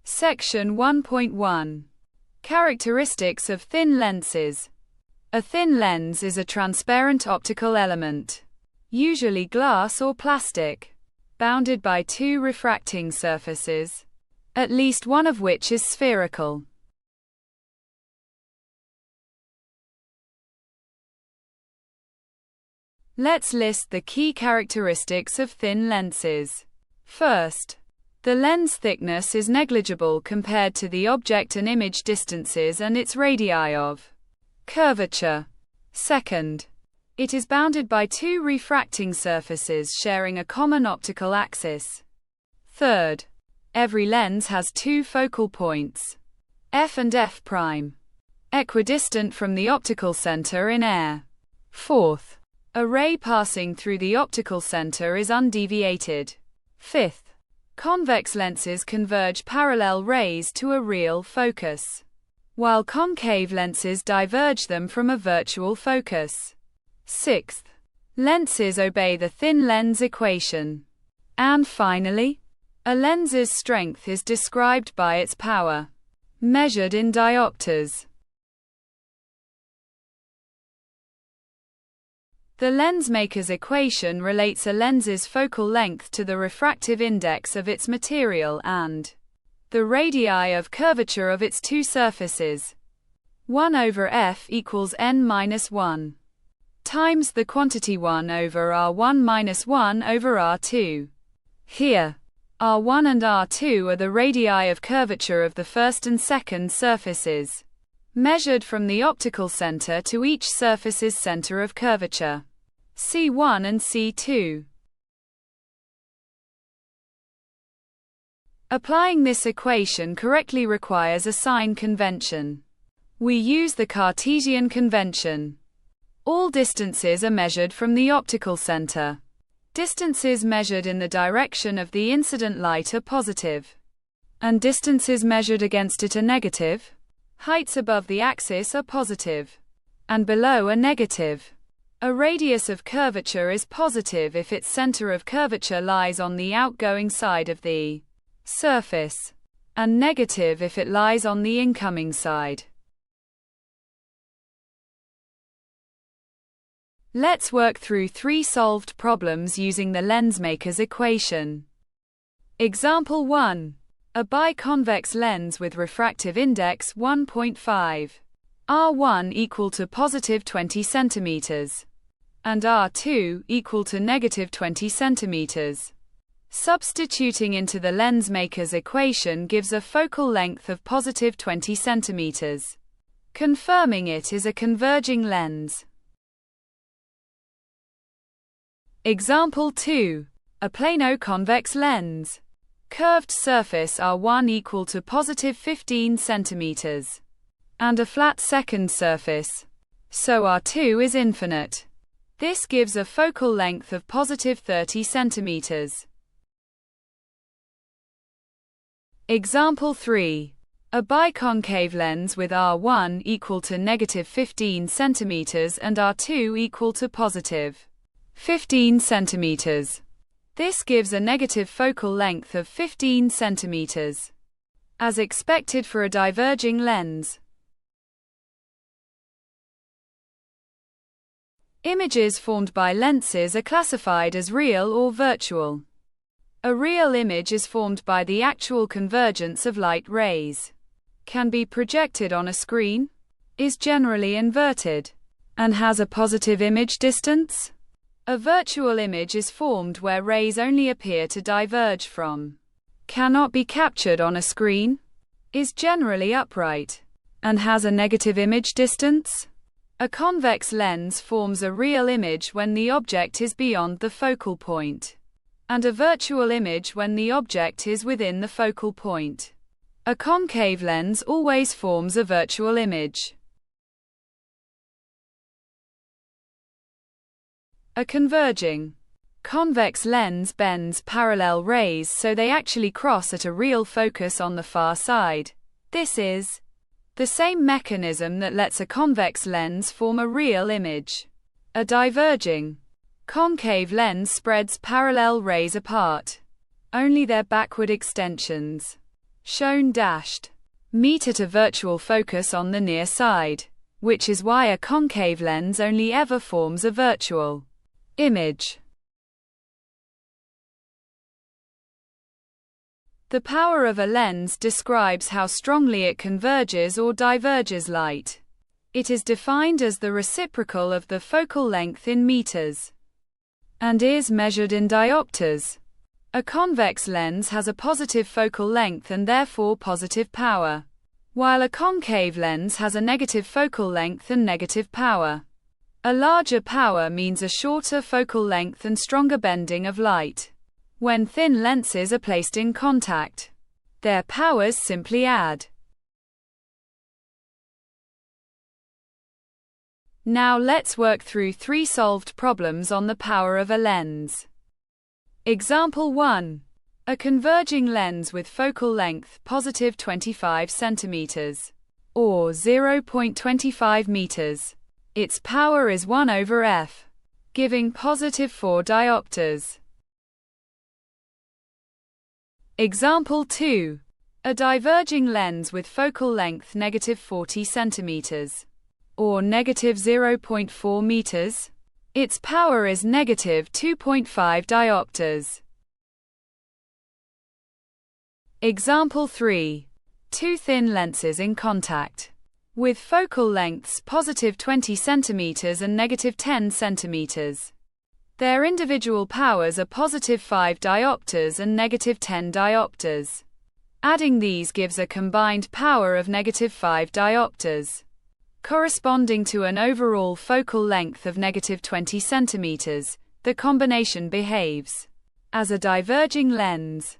Section 1.1. Characteristics of thin lenses. A thin lens is a transparent optical element, usually glass or plastic, bounded by two refracting surfaces, at least one of which is spherical. Let's list the key characteristics of thin lenses. First, the lens thickness is negligible compared to the object and image distances and its radii of curvature. Second, it is bounded by two refracting surfaces sharing a common optical axis. Third, every lens has two focal points, F and F', equidistant from the optical center in air. Fourth, a ray passing through the optical center is undeviated. Fifth, convex lenses converge parallel rays to a real focus, while concave lenses diverge them from a virtual focus. Sixth, lenses obey the thin lens equation. And finally, a lens's strength is described by its power, measured in diopters. The lensmaker's equation relates a lens's focal length to the refractive index of its material and the radii of curvature of its two surfaces. 1 over f equals n-1 times the quantity 1 over r1 minus 1 over r2. Here, r1 and r2 are the radii of curvature of the first and second surfaces, measured from the optical center to each surface's center of curvature, C1 and C2. Applying this equation correctly requires a sign convention. We use the Cartesian convention. All distances are measured from the optical center. Distances measured in the direction of the incident light are positive, and distances measured against it are negative. Heights above the axis are positive, and below are negative. A radius of curvature is positive if its center of curvature lies on the outgoing side of the surface, and negative if it lies on the incoming side. Let's work through 3 solved problems using the lensmaker's equation. Example 1. A biconvex lens with refractive index 1.5. R1 equal to positive 20 centimeters. And R2 equal to negative 20 centimeters. Substituting into the lensmaker's equation gives a focal length of positive 20 centimeters. Confirming it is a converging lens. Example 2. A plano-convex lens. Curved surface R1 equal to positive 15 centimeters. And a flat second surface, so R2 is infinite. This gives a focal length of positive 30 centimeters. Example 3. A biconcave lens with R1 equal to negative 15 centimeters and R2 equal to positive 15 centimeters. This gives a negative focal length of 15 centimeters, as expected for a diverging lens. Images formed by lenses are classified as real or virtual. A real image is formed by the actual convergence of light rays, can be projected on a screen, is generally inverted, and has a positive image distance. A virtual image is formed where rays only appear to diverge from, cannot be captured on a screen, is generally upright, and has a negative image distance. A convex lens forms a real image when the object is beyond the focal point, and a virtual image when the object is within the focal point. A concave lens always forms a virtual image. A converging convex lens bends parallel rays so they actually cross at a real focus on the far side. This is the same mechanism that lets a convex lens form a real image. A diverging concave lens spreads parallel rays apart, only their backward extensions. shown dashed, meet at a virtual focus on the near side, which is why a concave lens only ever forms a virtual image. The power of a lens describes how strongly it converges or diverges light. It is defined as the reciprocal of the focal length in meters, and is measured in diopters. A convex lens has a positive focal length and therefore positive power, while a concave lens has a negative focal length and negative power. A larger power means a shorter focal length and stronger bending of light. When thin lenses are placed in contact, their powers simply add. Now let's work through 3 solved problems on the power of a lens. Example 1. A converging lens with focal length positive 25 centimeters, or 0.25 meters. Its power is 1 over f, giving positive 4 diopters. Example 2. A diverging lens with focal length negative 40 centimeters, or negative 0.4 meters. Its power is negative 2.5 diopters. Example 3. 2 thin lenses in contact, with focal lengths positive 20 centimeters and negative 10 centimeters. Their individual powers are positive 5 diopters and negative 10 diopters. Adding these gives a combined power of negative 5 diopters, corresponding to an overall focal length of negative 20 centimeters. The combination behaves as a diverging lens.